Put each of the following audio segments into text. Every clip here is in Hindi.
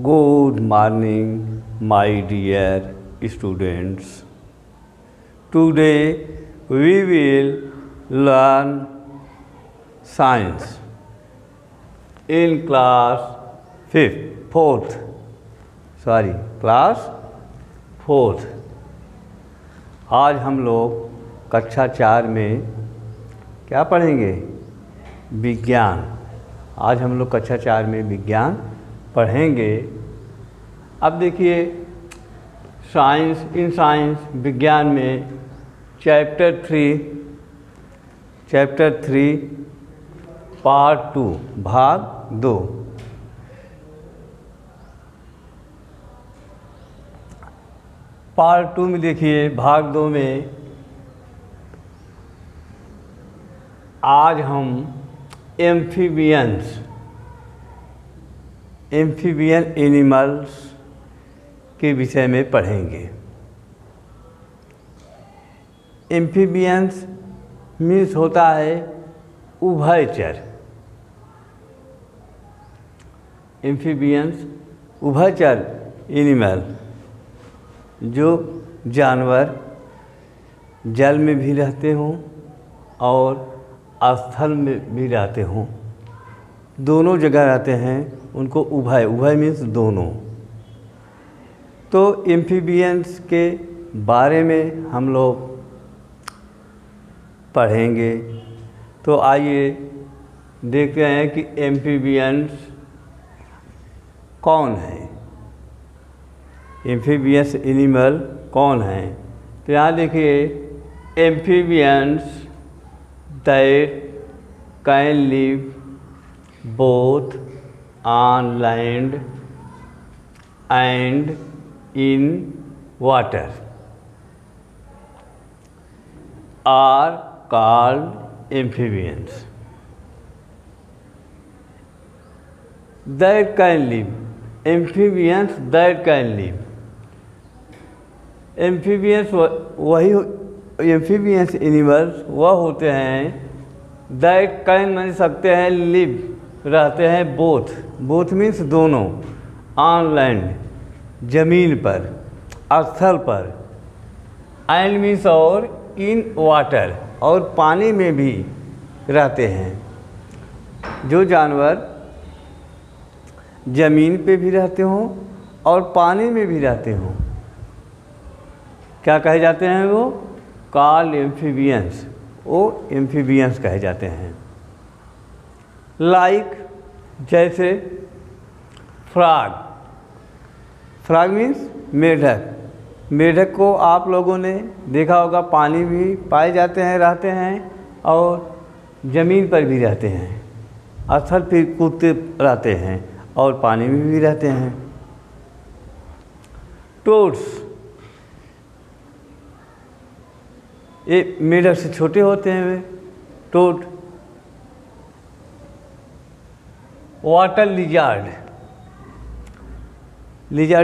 Good morning, my dear students. Today we will learn science in class class 4th। आज हम लोग कक्षा 4 में क्या पढ़ेंगे? विज्ञान। आज हम लोग कक्षा 4 में विज्ञान पढ़ेंगे। अब देखिए, साइंस विज्ञान में चैप्टर 3 पार्ट 2 भाग 2। पार्ट 2 में देखिए, भाग 2 में आज हम एम्फीबियन एनिमल्स के विषय में पढ़ेंगे। एम्फीबियंस मीन्स होता है उभयचर। एम्फीबियंस उभयचर एनिमल, जो जानवर जल में भी रहते हों और स्थल में भी रहते हों, दोनों जगह रहते हैं। उनको उभय मीन्स दोनों। तो एम्फीबियंस के बारे में हम लोग पढ़ेंगे। तो आइए देखते हैं कि एम्फीबियंस कौन है, एम्फीबियस एनिमल कौन है। तो यहाँ देखिए, amphibians that can live both on land and in water are called amphibians. That can live, amphibians that can live. Amphibians वही एम्फीबियंस एनिमल्स वह होते हैं दैट कैन मान सकते हैं लिव, रहते हैं बोथ मीन्स दोनों, ऑन लैंड ज़मीन पर, स्थल पर, एंड मीन्स और इन वाटर, और पानी में भी रहते हैं। जो जानवर ज़मीन पे भी रहते हों और पानी में भी रहते हों, क्या कहे जाते हैं? वो कॉल्ड एम्फीबियंस, वो एम्फीबियंस कहे जाते हैं। लाइक जैसे फ्रॉग मीन्स मेढक को आप लोगों ने देखा होगा, पानी भी पाए जाते हैं, रहते हैं, और ज़मीन पर भी रहते हैं, स्थल पर कूदते रहते हैं और पानी में भी रहते हैं। टोड्स, ये मेढक से छोटे होते हैं वे टोड। वाटर लिजार्ड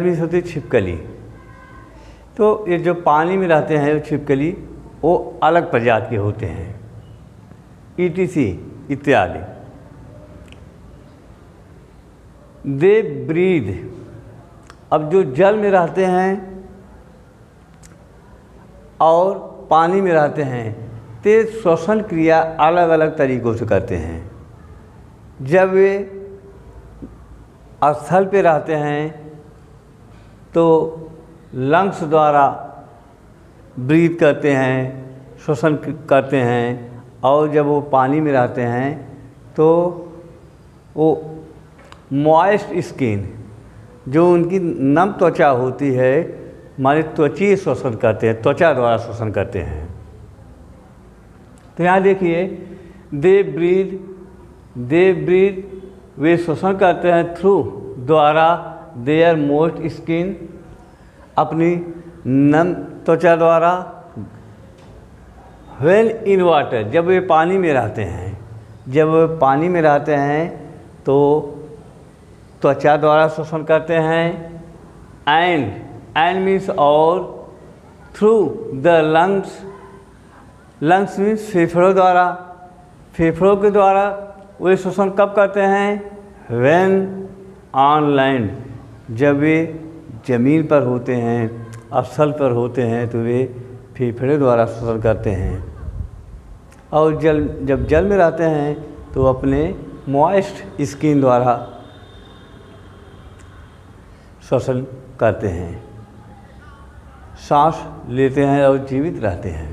भी होती है छिपकली। तो ये जो पानी में रहते हैं, वो छिपकली, वो अलग प्रजाति के होते हैं, ETC इत्यादि। दे ब्रीद, अब जो जल में रहते हैं और पानी में रहते हैं, ते श्वसन क्रिया अलग अलग तरीक़ों से करते हैं। जब वे स्थल पे रहते हैं तो लंग्स द्वारा ब्रीथ करते हैं, श्वसन करते हैं, और जब वो पानी में रहते हैं तो वो मॉइस्ट स्किन, जो उनकी नम त्वचा होती है, माने त्वचीय श्वसन करते हैं, त्वचा द्वारा श्वसन करते हैं। तो यहाँ देखिए, दे ब्रीथ वे श्वसन करते हैं थ्रू, द्वारा, देयर मोस्ट स्किन, अपनी नम त्वचा द्वारा। व्हेन इन वाटर, जब वे पानी में रहते हैं, तो त्वचा द्वारा श्वसन करते हैं। एंड मीन्स और, थ्रू द लंग्स मीन्स फेफड़ों द्वारा, फेफड़ों के द्वारा वे श्वसन कब करते हैं? व्हेन ऑन लैंड, जब वे ज़मीन पर होते हैं, स्थल पर होते हैं, तो वे फेफड़े द्वारा श्वसन करते हैं। और जब जल में रहते हैं तो अपने मॉइस्ट स्किन द्वारा श्वसन करते हैं, सांस लेते हैं और जीवित रहते हैं।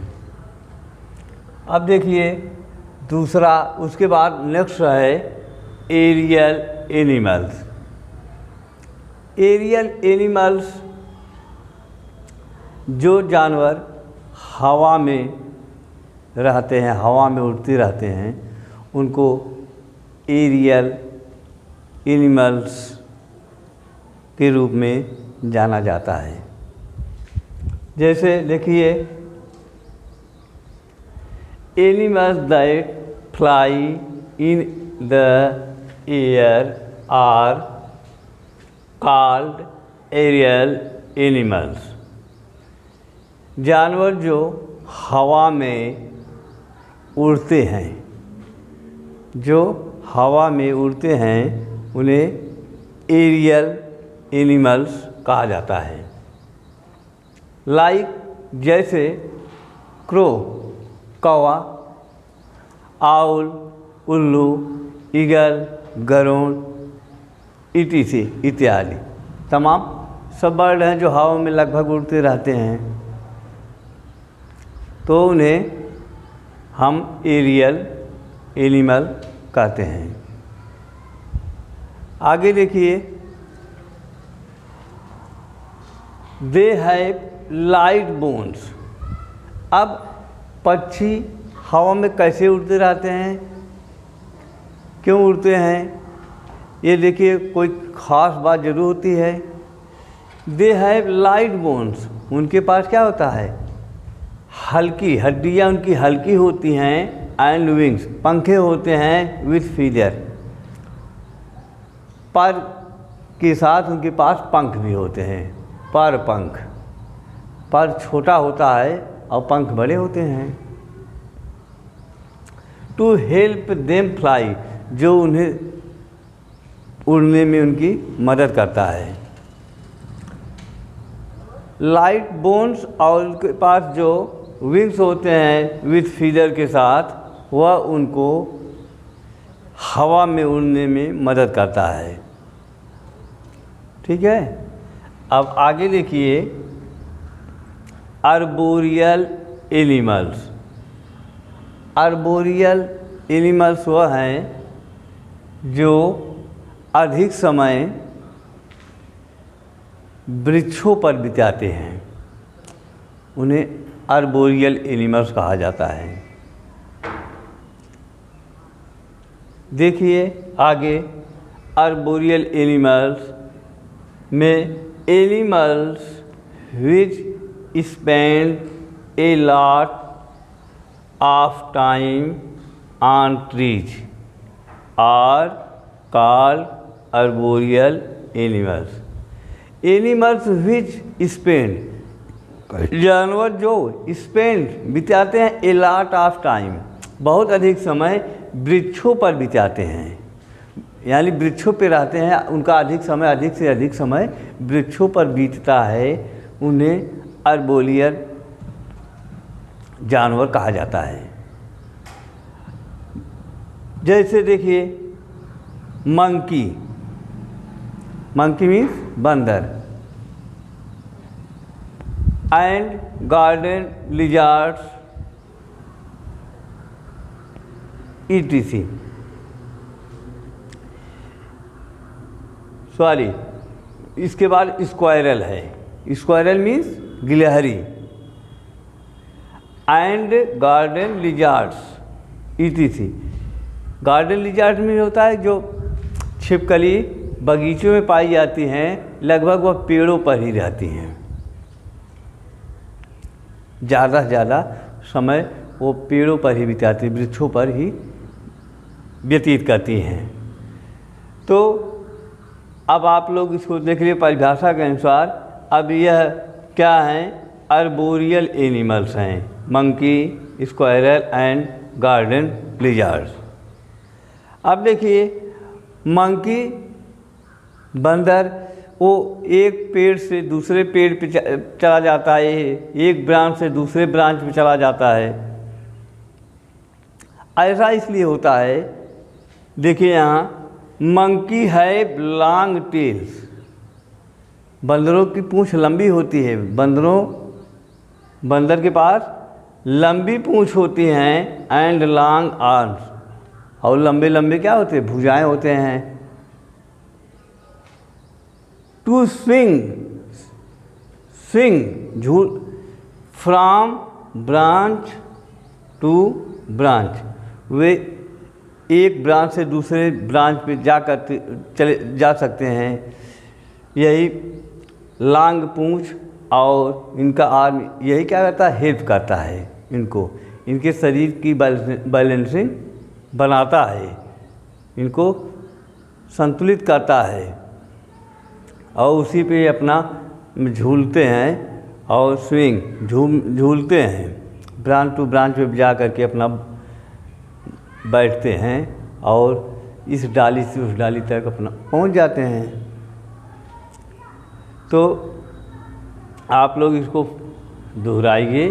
अब देखिए दूसरा, उसके बाद नेक्स्ट है एरियल एनिमल्स। एरियल एनिमल्स जो जानवर हवा में रहते हैं, हवा में उड़ते रहते हैं, उनको एरियल एनिमल्स के रूप में जाना जाता है। जैसे देखिए animals that fly in the air are called aerial animals. जानवर जो हवा में उड़ते हैं, जो हवा में उड़ते हैं, उन्हें एरियल एनिमल्स कहा जाता है। लाइक जैसे क्रो कौवा, आउल उल्लू, ईगल, गरुड़ इत्यादि तमाम सब बर्ड हैं जो हवा में लगभग उड़ते रहते हैं, तो उन्हें हम एरियल एनिमल कहते हैं। आगे देखिए दे हैव लाइट बोन्स। अब पक्षी हवा में कैसे उड़ते रहते हैं, क्यों उड़ते हैं, ये देखिए कोई ख़ास बात ज़रूर होती है। दे हैव लाइट बोन्स, उनके पास क्या होता है, हल्की हड्डियाँ उनकी हल्की होती हैं, एंड विंग्स, पंखे होते हैं, विथ फीदर, पर के साथ उनके पास पंख भी होते हैं, पर पंख, पर छोटा होता है और पंख बड़े होते हैं। टू हेल्प देम फ्लाई, जो उन्हें उड़ने में उनकी मदद करता है। लाइट बोन्स और उनके पास जो विंग्स होते हैं विथ फीदर के साथ, वह उनको हवा में उड़ने में मदद करता है। ठीक है, अब आगे देखिए आर्बोरियल एनिमल्स। आर्बोरियल एनिमल्स वह हैं जो अधिक समय वृक्षों पर बिताते हैं, उन्हें आर्बोरियल एनिमल्स कहा जाता है। देखिए आगे आर्बोरियल एनिमल्स में animals which spend a lot of time on trees are called arboreal animals. Animals which spend, जानवर जो स्पेंड बिताते हैं, ए लॉट ऑफ टाइम, बहुत अधिक समय वृक्षों पर बिताते हैं, यानी वृक्षों पे रहते हैं, उनका अधिक से अधिक समय वृक्षों पर बीतता है, उन्हें आर्बोरियल जानवर कहा जाता है। जैसे देखिए मंकी, मंकी मीन्स बंदर, and garden lizards etc. Sorry, इसके बाद स्क्वायरल है, स्क्वायरल मीन्स गिलहरी, and garden lizards etc. Garden lizard में होता है जो छिपकली बगीचों में पाई जाती हैं, लगभग वह पेड़ों पर ही रहती हैं, ज़्यादा से ज़्यादा समय वो पेड़ों पर ही बिताती, वृक्षों पर ही व्यतीत करती हैं। तो अब आप लोग इसको देख लिए परिभाषा के अनुसार, अब यह क्या हैं, आर्बोरियल एनिमल्स हैं, monkey, squirrel and garden lizards. अब देखिए मंकी बंदर वो एक पेड़ से दूसरे पेड़ पे चला जाता है, एक ब्रांच से दूसरे ब्रांच पे चला जाता है। ऐसा इसलिए होता है, देखिए यहाँ मंकी हैव लॉन्ग टेल्स, बंदरों की पूंछ लंबी होती है। बंदर के पास लंबी पूंछ होती हैं एंड लॉन्ग आर्म्स, और लंबे लंबे क्या होते हैं, भुजाएं होते हैं। टू स्विंग झूल फ्रॉम ब्रांच टू ब्रांच, वे एक ब्रांच से दूसरे ब्रांच पे जा सकते हैं। यही लॉन्ग पूंछ और इनका आर्म यही क्या करता है, हेल्प करता है इनको, इनके शरीर की बैलेंसिंग बनाता है, इनको संतुलित करता है, और उसी पे अपना झूलते हैं और स्विंग झूलते हैं, ब्रांच टू ब्रांच पे जा करके अपना बैठते हैं और इस डाली से उस डाली तक अपना पहुंच जाते हैं। तो आप लोग इसको दोहराइए,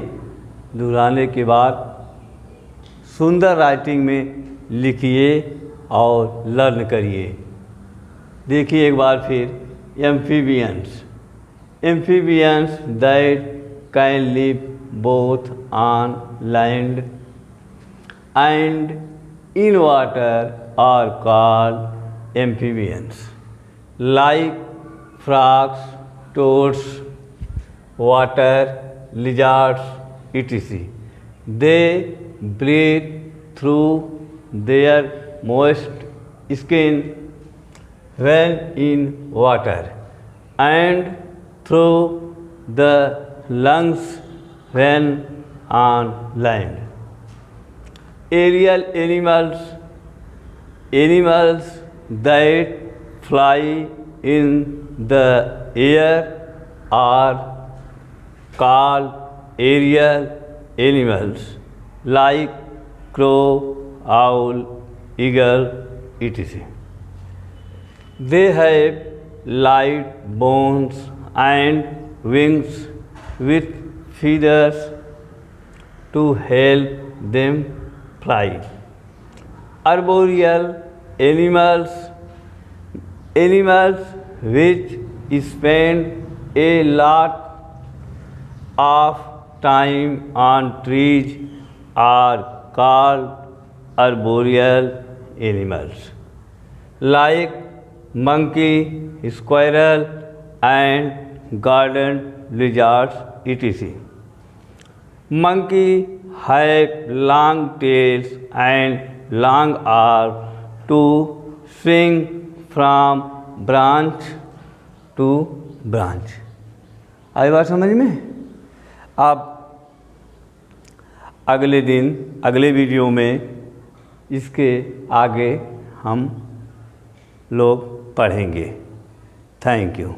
दोहराने के बाद सुंदर राइटिंग में लिखिए और लर्न करिए। देखिए एक बार फिर, amphibians that can live both on land and in water are called amphibians, like frogs, toads, water lizards, etc. They breathe through their moist skin when in water and through the lungs when on land. Aerial animals that fly in the air are called aerial animals, like crow, owl, eagle, etc. They have light bones and wings with feathers to help them fly. Arboreal animals which spend a lot of time on trees are called arboreal animals, like monkey, squirrel, and garden lizards, etc. Monkey have long tails and long arms to swing from branch to branch. आई बात समझ में? आप अगले दिन अगले वीडियो में इसके आगे हम लोग पढ़ेंगे। Thank you.